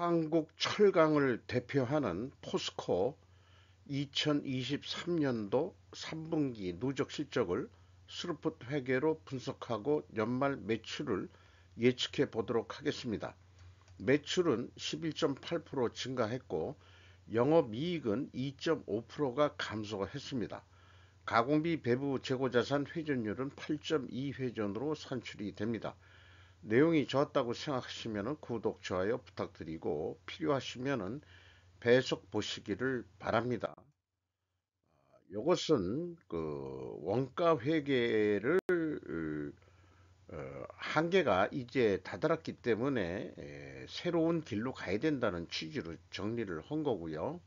한국 철강을 대표하는 포스코 2023년도 3분기 누적 실적을 스루풋 회계로 분석하고 연말 매출을 예측해 보도록 하겠습니다. 매출은 11.8% 증가했고 영업이익은 2.5%가 감소했습니다. 가공비 배부 재고자산 회전율은 8.2회전으로 산출이 됩니다. 내용이 좋았다고 생각하시면 구독, 좋아요 부탁드리고 필요하시면 배속 보시기를 바랍니다. 이것은 그 원가 회계를 한계가 이제 다다랐기 때문에 새로운 길로 가야 된다는 취지로 정리를 한 거고요.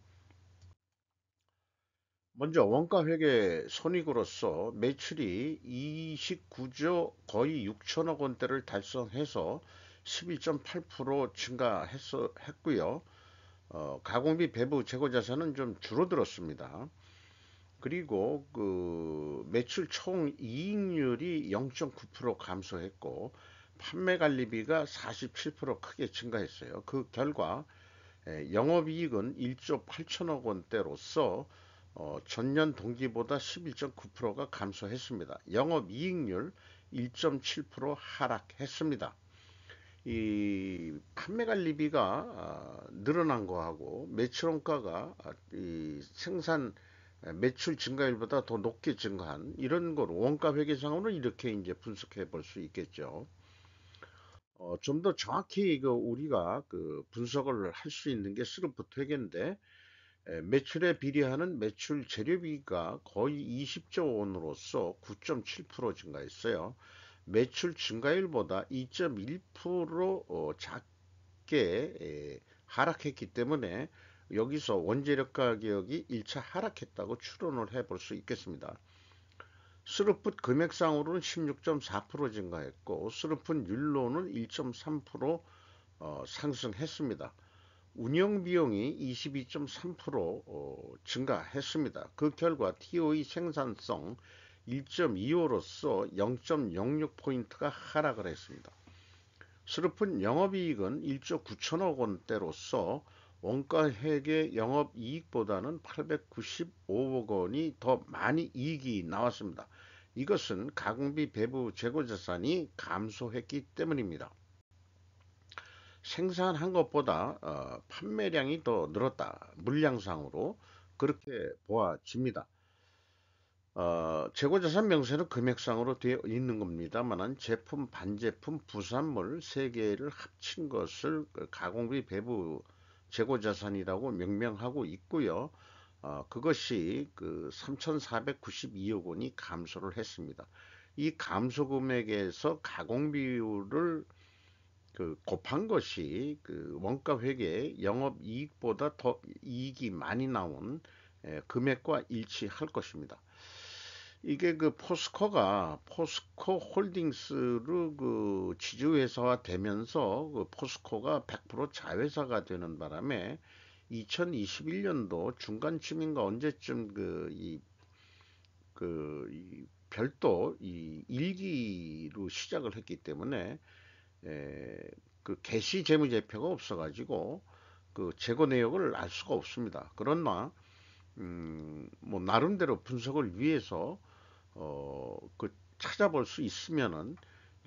먼저 원가 회계 손익으로서 매출이 29조 거의 6천억 원대를 달성해서 11.8% 증가했고요. 가공비 배부 재고 자산은 좀 줄어들었습니다. 그리고 그 매출 총 이익률이 0.9% 감소했고 판매 관리비가 47% 크게 증가했어요. 그 결과 영업이익은 1조 8천억 원대로서 전년 동기보다 11.9%가 감소했습니다. 영업이익률 1.7% 하락했습니다. 이 판매 관리비가 늘어난 거하고 매출 원가가 이 생산 매출 증가율보다 더 높게 증가한 이런 걸 원가 회계상으로는 이렇게 이제 분석해 볼 수 있겠죠. 좀 더 정확히 그 우리가 그 분석을 할 수 있는 게 스루프트 회계인데 매출에 비례하는 매출 재료비가 거의 20조 원으로서 9.7% 증가했어요. 매출 증가율보다 2.1% 작게 하락했기 때문에 여기서 원재료 가격이 1차 하락했다고 추론을 해볼 수 있겠습니다. 스루풋 금액상으로는 16.4% 증가했고 스루풋 율로는 1.3% 상승했습니다. 운영 비용이 22.3% 증가했습니다. 그 결과 TOE 생산성 1.25로서 0.06포인트가 하락을 했습니다. 스루픈 영업이익은 1조 9천억 원대로서 원가회계 영업이익보다는 895억 원이 더 많이 이익이 나왔습니다. 이것은 가공비 배부 재고자산이 감소했기 때문입니다. 생산한 것보다 판매량이 더 늘었다. 물량상으로 그렇게 보아집니다. 재고자산 명세는 금액상으로 되어 있는 겁니다만 제품, 반제품, 부산물 세 개를 합친 것을 그 가공비 배부 재고자산이라고 명명하고 있고요. 그것이 그 3,492억 원이 감소를 했습니다. 이 감소 금액에서 가공비율을 그 곱한 것이 그 원가 회계 영업이익보다 더 이익이 많이 나온 금액과 일치할 것입니다. 이게 그 포스코가 포스코 홀딩스로 그 지주회사화 되면서 그 포스코가 100% 자회사가 되는 바람에 2021년도 중간쯤인가 언제쯤 이 별도 이 일기로 시작을 했기 때문에 에, 그 개시 재무제표가 없어가지고 그 재고 내역을 알 수가 없습니다. 그러나 뭐 나름대로 분석을 위해서 그 찾아볼 수 있으면은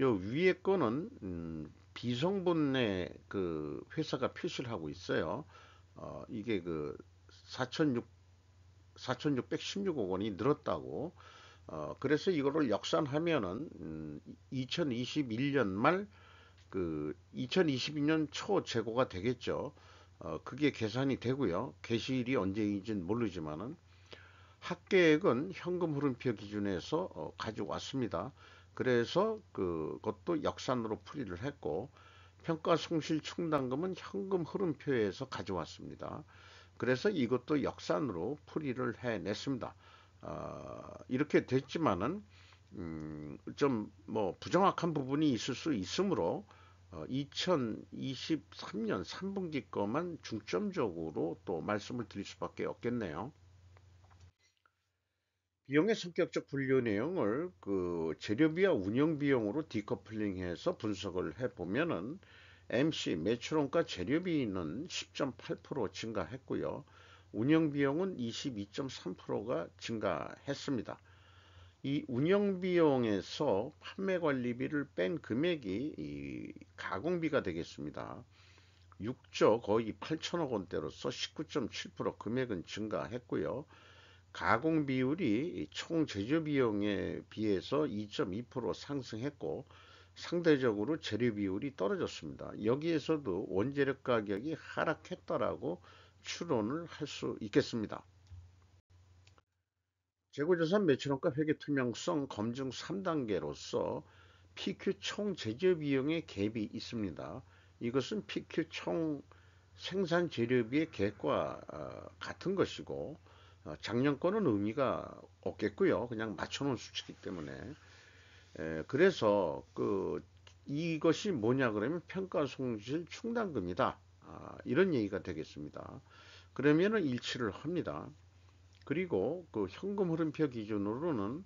요 위에 거는 비성분의 그 회사가 표시를 하고 있어요. 이게 그 4,600 4,616억 원이 늘었다고. 그래서 이거를 역산하면은 2021년 말 그 2022년 초 재고가 되겠죠. 그게 계산이 되고요. 개시일이 언제인지는 모르지만은 합계액은 현금 흐름표 기준에서 가져왔습니다. 그래서 그것도 역산으로 풀이를 했고 평가손실 충당금은 현금 흐름표에서 가져왔습니다. 그래서 이것도 역산으로 풀이를 해냈습니다. 이렇게 됐지만은 좀 뭐 부정확한 부분이 있을 수 있으므로 2023년 3분기 거만 중점적으로 또 말씀을 드릴 수밖에 없겠네요. 비용의 성격적 분류 내용을 그 재료비와 운영 비용으로 디커플링해서 분석을 해보면은 MC 매출원가 재료비는 10.8% 증가했고요. 운영비용은 22.3%가 증가했습니다. 이 운영비용에서 판매관리비를 뺀 금액이 이 가공비가 되겠습니다. 6조 거의 8천억 원대로서 19.7% 금액은 증가했고요. 가공 비율이 총 제조 비용에 비해서 2.2% 상승했고 상대적으로 재료 비율이 떨어졌습니다. 여기에서도 원재료 가격이 하락했다라고 추론을 할 수 있겠습니다. 재고자산 매출원가 회계 투명성 검증 3단계로서 PQ 총 제조 비용의 갭이 있습니다. 이것은 PQ 총 생산 재료비의 갭과 같은 것이고 작년 거는 의미가 없겠고요. 그냥 맞춰놓은 수치이기 때문에 그래서 이것이 뭐냐 그러면 평가손실 충당금이다. 이런 얘기가 되겠습니다. 그러면은 일치를 합니다. 그리고 그 현금 흐름표 기준으로는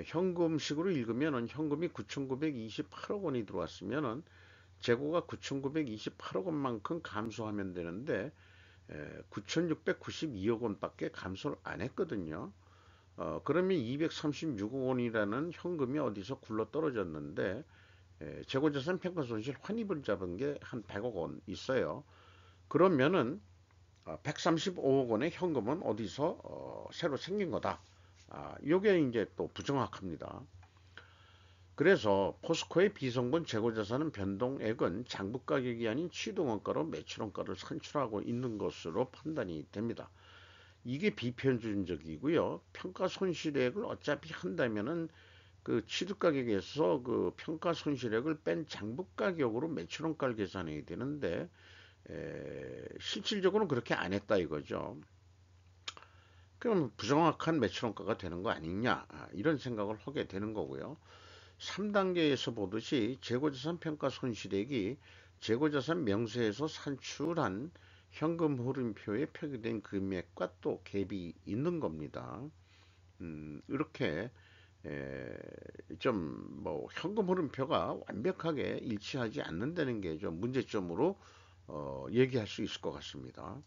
현금식으로 읽으면은 현금이 9,928억 원이 들어왔으면은 재고가 9,928억 원만큼 감소하면 되는데 9,692억 원밖에 감소를 안 했거든요. 그러면 236억 원이라는 현금이 어디서 굴러 떨어졌는데 재고자산 평가손실 환입을 잡은 게 한 100억 원 있어요. 그러면은 135억 원의 현금은 어디서 새로 생긴 거다. 요게 이제 또 부정확합니다. 그래서 포스코의 비성분 재고자산은 변동액은 장부가격이 아닌 취득원가로 매출원가를 산출하고 있는 것으로 판단이 됩니다. 이게 비평균적이고요. 평가 손실액을 어차피 한다면은 그 취득가격에서 그 평가 손실액을 뺀 장부가격으로 매출원가를 계산해야 되는데 실질적으로는 그렇게 안 했다 이거죠. 그럼 부정확한 매출원가가 되는 거 아니냐 이런 생각을 하게 되는 거고요. 3단계에서 보듯이 재고자산 평가 손실액이 재고자산 명세에서 산출한 현금 흐름표에 표기된 금액과 또 갭이 있는 겁니다. 이렇게 좀 뭐 현금 흐름표가 완벽하게 일치하지 않는다는 게 좀 문제점으로 얘기할 수 있을 것 같습니다.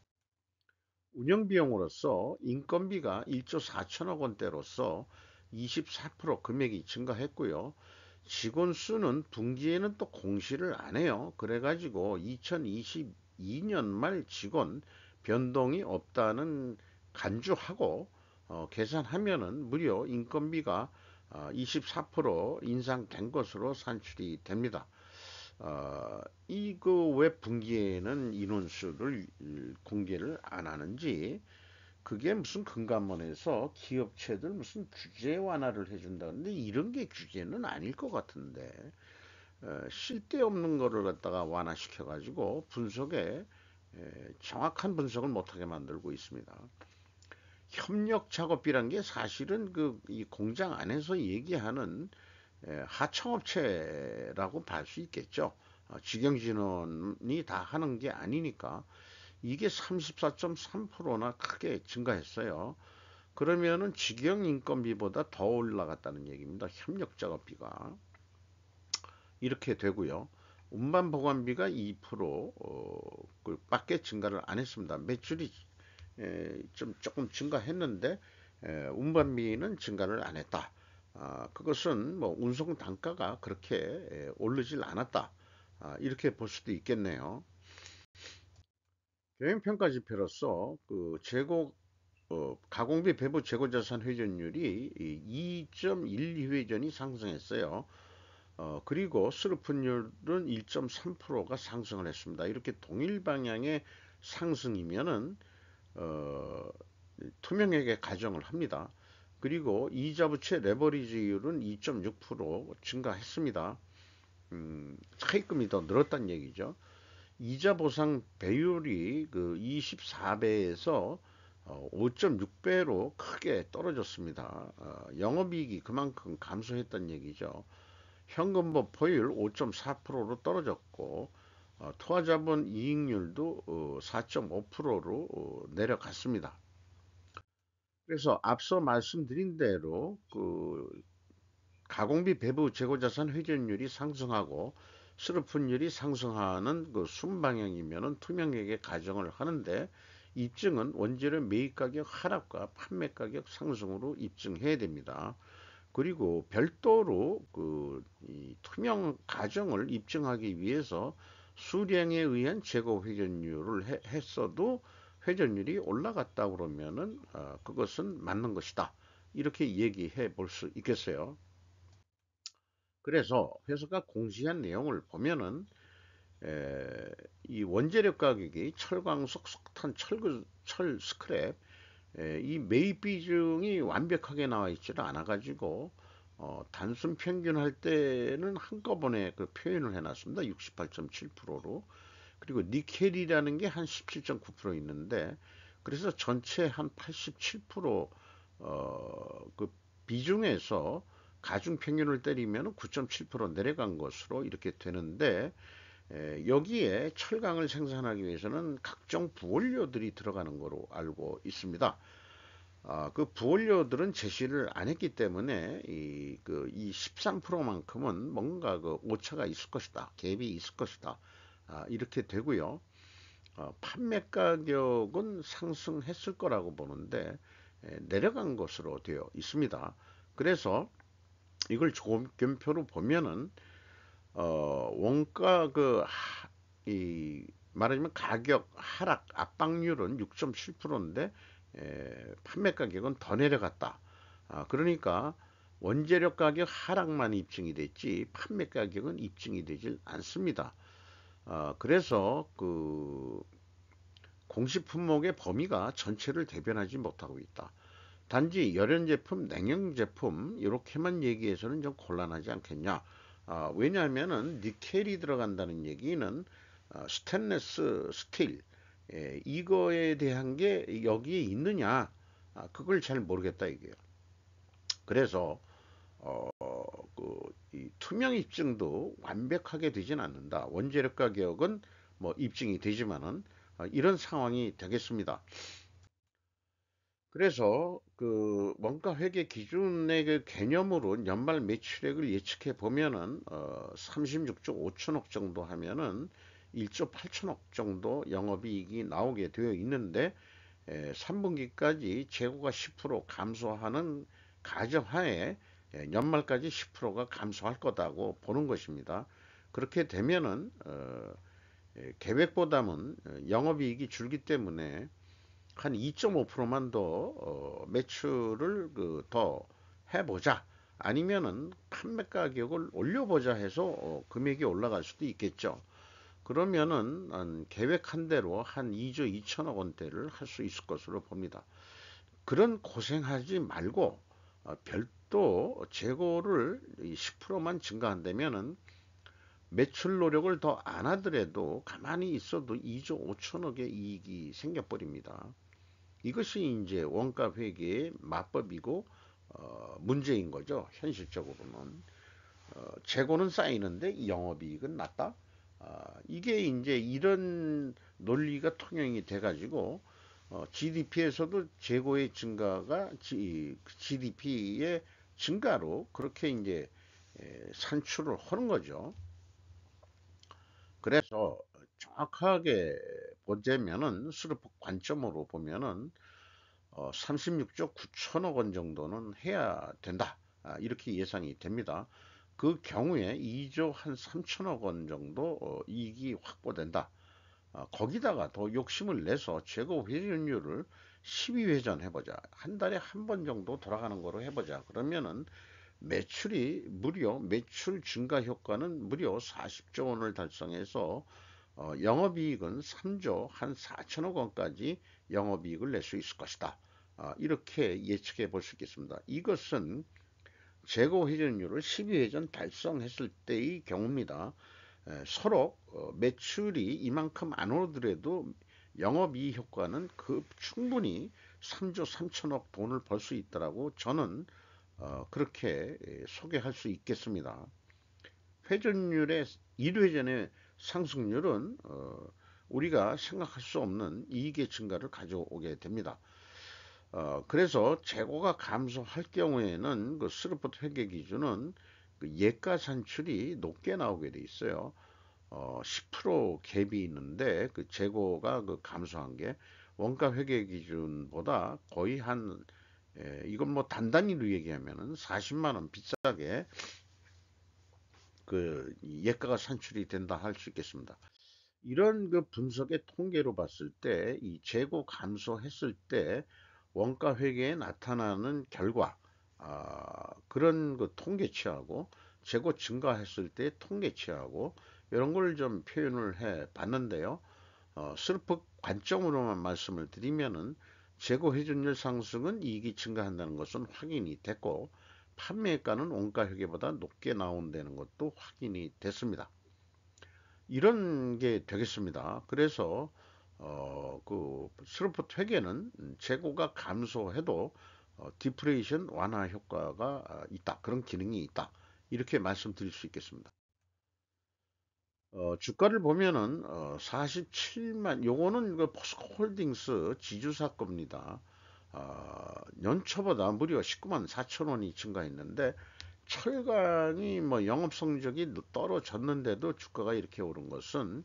운영비용으로서 인건비가 1조 4천억 원대로서 24% 금액이 증가했고요. 직원 수는 분기에는 또 공시를 안 해요. 그래가지고 2022년 말 직원 변동이 없다는 간주하고 계산하면은 무려 인건비가 24% 인상된 것으로 산출이 됩니다. 이거 왜 분기에는 인원수를 공개를 안 하는지 그게 무슨 금감원에서 기업체들 무슨 규제 완화를 해준다는데 이런 게 규제는 아닐 것 같은데 쓸데없는 거를 갖다가 완화시켜 가지고 분석에 정확한 분석을 못하게 만들고 있습니다. 협력 작업비란 게 사실은 이 공장 안에서 얘기하는 하청업체라고 볼 수 있겠죠. 직영진원이 다 하는 게 아니니까 이게 34.3%나 크게 증가했어요. 그러면은 직영 인건비보다 더 올라갔다는 얘기입니다. 협력 작업비가 이렇게 되고요. 운반 보관비가 2% 밖에 증가를 안 했습니다. 매출이 좀 조금 증가했는데 운반비는 증가를 안 했다. 그것은 뭐 운송 단가가 그렇게 오르질 않았다. 이렇게 볼 수도 있겠네요. 경영평가 지표로서 그 재고 가공비 배부 재고자산 회전율이 2.12회전이 상승했어요. 그리고 수르픈율은 1.3%가 상승을 했습니다. 이렇게 동일 방향의 상승이면은 어, 투명하게 가정을 합니다. 그리고 이자 부채 레버리지율은 2.6% 증가했습니다. 차입금이 더 늘었다는 얘기죠. 이자 보상 배율이 그 24배에서 5.6배로 크게 떨어졌습니다. 영업이익이 그만큼 감소했다는 얘기죠. 현금보 포율 5.4%로 떨어졌고 투하자본 이익률도 4.5%로 내려갔습니다. 그래서 앞서 말씀드린 대로 가공비 배부 재고자산 회전율이 상승하고 스르픈율이 상승하는 그 순방향이면은 투명하게 가정을 하는데 입증은 원재료 매입 가격 하락과 판매 가격 상승으로 입증해야 됩니다. 그리고 별도로 이 투명 가정을 입증하기 위해서 수량에 의한 재고 회전율을 했어도 회전율이 올라갔다 그러면은 그것은 맞는 것이다. 이렇게 얘기해 볼 수 있겠어요. 그래서 회사가 공시한 내용을 보면은 이 원재료 가격이 철광석, 석탄, 철 스크랩 이 매입 비중이 완벽하게 나와 있지를 않아 가지고 단순 평균할 때는 한꺼번에 그 표현을 해놨습니다. 68.7%로. 그리고 니켈이라는 게 한 17.9% 있는데 그래서 전체 한 87% 그 비중에서 가중 평균을 때리면 9.7% 내려간 것으로 이렇게 되는데 여기에 철강을 생산하기 위해서는 각종 부원료들이 들어가는 거로 알고 있습니다. 그 부원료들은 제시를 안 했기 때문에 이 13%만큼은 뭔가 그 오차가 있을 것이다. 갭이 있을 것이다. 이렇게 되고요. 판매 가격은 상승했을 거라고 보는데 내려간 것으로 되어 있습니다. 그래서 이걸 조금표로 보면은 원가 이 말하자면 가격 하락 압박률은 6.7%인데 판매 가격은 더 내려갔다. 그러니까 원재료 가격 하락만 입증이 됐지 판매 가격은 입증이 되질 않습니다. 그래서 그 공시 품목의 범위가 전체를 대변하지 못하고 있다. 단지 열연 제품, 냉용 제품 이렇게만 얘기해서는 좀 곤란하지 않겠냐. 왜냐하면은 니켈이 들어간다는 얘기는 스테인레스 스틸 이거에 대한 게 여기에 있느냐 그걸 잘 모르겠다 이게요. 그래서 어, 이 투명 입증도 완벽하게 되진 않는다. 원재료 가격은 뭐 입증이 되지만은 이런 상황이 되겠습니다. 그래서 그 원가 회계 기준의 그 개념으로 연말 매출액을 예측해 보면은 36조 5천억 정도 하면은 1조 8천억 정도 영업이익이 나오게 되어 있는데 3분기까지 재고가 10% 감소하는 가정하에 연말까지 10%가 감소할 거다고 보는 것입니다. 그렇게 되면은 계획보다는 영업이익이 줄기 때문에 한 2.5%만 더 매출을 더 해보자. 아니면은 판매 가격을 올려보자 해서 금액이 올라갈 수도 있겠죠. 그러면은 계획한 대로 한 2조 2천억 원대를 할 수 있을 것으로 봅니다. 그런 고생하지 말고 별도 재고를 10%만 증가한다면은 매출 노력을 더 안 하더라도 가만히 있어도 2조 5천억의 이익이 생겨버립니다. 이것이 이제 원가 회계의 마법이고 문제인 거죠. 현실적으로는 재고는 쌓이는데 영업이익은 낮다. 이게 이제 이런 논리가 통용이 돼가지고 GDP에서도 재고의 증가가 GDP의 증가로 그렇게 이제 산출을 하는 거죠. 그래서 정확하게 보자면은 수급 관점으로 보면은 36조 9천억 원 정도는 해야 된다. 이렇게 예상이 됩니다. 그 경우에 2조 한 3천억 원 정도 이익이 확보된다. 거기다가 더 욕심을 내서 재고 회전율을 12회전 해보자. 한 달에 한 번 정도 돌아가는 거로 해보자. 그러면은 매출 증가 효과는 무려 40조 원을 달성해서 영업이익은 3조 한 4천억 원까지 영업이익을 낼 수 있을 것이다. 이렇게 예측해 볼 수 있겠습니다. 이것은 재고 회전율을 12회전 달성했을 때의 경우입니다. 서로 매출이 이만큼 안 오르더라도 영업이익 효과는 충분히 3조 3천억 돈을 벌 수 있다라고 저는 그렇게 소개할 수 있겠습니다. 회전율의 1회전의 상승률은 우리가 생각할 수 없는 이익의 증가를 가져오게 됩니다. 그래서 재고가 감소할 경우에는 그 스루프트 회계 기준은 그 예가 산출이 높게 나오게 돼 있어요. 10% 갭이 있는데 그 재고가 그 감소한 게 원가 회계 기준보다 거의 한 이건 뭐 단단히로 얘기하면은 40만 원 비싸게 그 예가가 산출이 된다 할 수 있겠습니다. 이런 그 분석의 통계로 봤을 때 이 재고 감소했을 때 원가 회계에 나타나는 결과 그런 그 통계치하고 재고 증가했을 때 통계치하고 이런 걸 좀 표현을 해 봤는데요. 슬프 관점으로만 말씀을 드리면은 재고 회전율 상승은 이익이 증가한다는 것은 확인이 됐고 판매가는 원가 회계보다 높게 나온다는 것도 확인이 됐습니다. 이런 게 되겠습니다. 그래서 그 스루프트 회계는 재고가 감소해도 디프레이션 완화 효과가 있다. 그런 기능이 있다. 이렇게 말씀드릴 수 있겠습니다. 주가를 보면은 47만 요거는 그 포스코홀딩스 지주사 겁니다. 연초보다 무려 19만 4천 원이 증가했는데 철강이 뭐 영업 성적이 떨어졌는데도 주가가 이렇게 오른 것은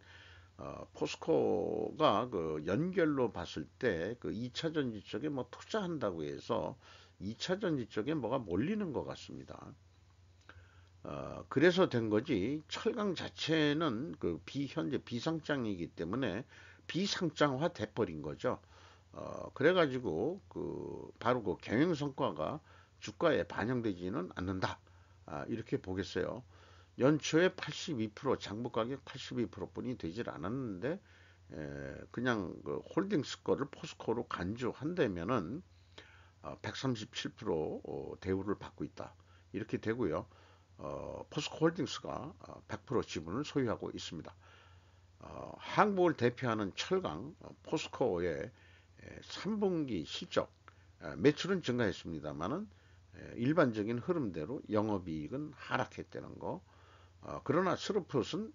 포스코가 그 연결로 봤을 때 그 2차 전지 쪽에 뭐 투자한다고 해서 2차 전지 쪽에 뭐가 몰리는 것 같습니다. 그래서 된 거지 철강 자체는 그 현재 비상장이기 때문에 비상장화 돼버린 거죠. 그래가지고 그 바로 그 경영 성과가 주가에 반영되지는 않는다. 이렇게 보겠어요. 연초에 82% 장부 가격 82%뿐이 되질 않았는데 그냥 그 홀딩스 거를 포스코로 간주한다면은 137% 대우를 받고 있다. 이렇게 되고요. 포스코 홀딩스가 100% 지분을 소유하고 있습니다. 한국을 대표하는 철강 포스코의 3분기 실적 매출은 증가했습니다만은 일반적인 흐름대로 영업이익은 하락했다는 거. 그러나 스루프는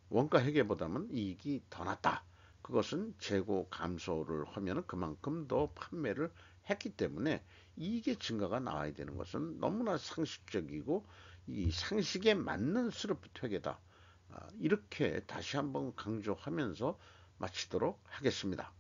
원가 회계보다는 이익이 더 낮다. 그것은 재고 감소를 하면 그만큼 더 판매를 했기 때문에 이익의 증가가 나와야 되는 것은 너무나 상식적이고 이 상식에 맞는 스루프 회계다. 이렇게 다시 한번 강조하면서 마치도록 하겠습니다.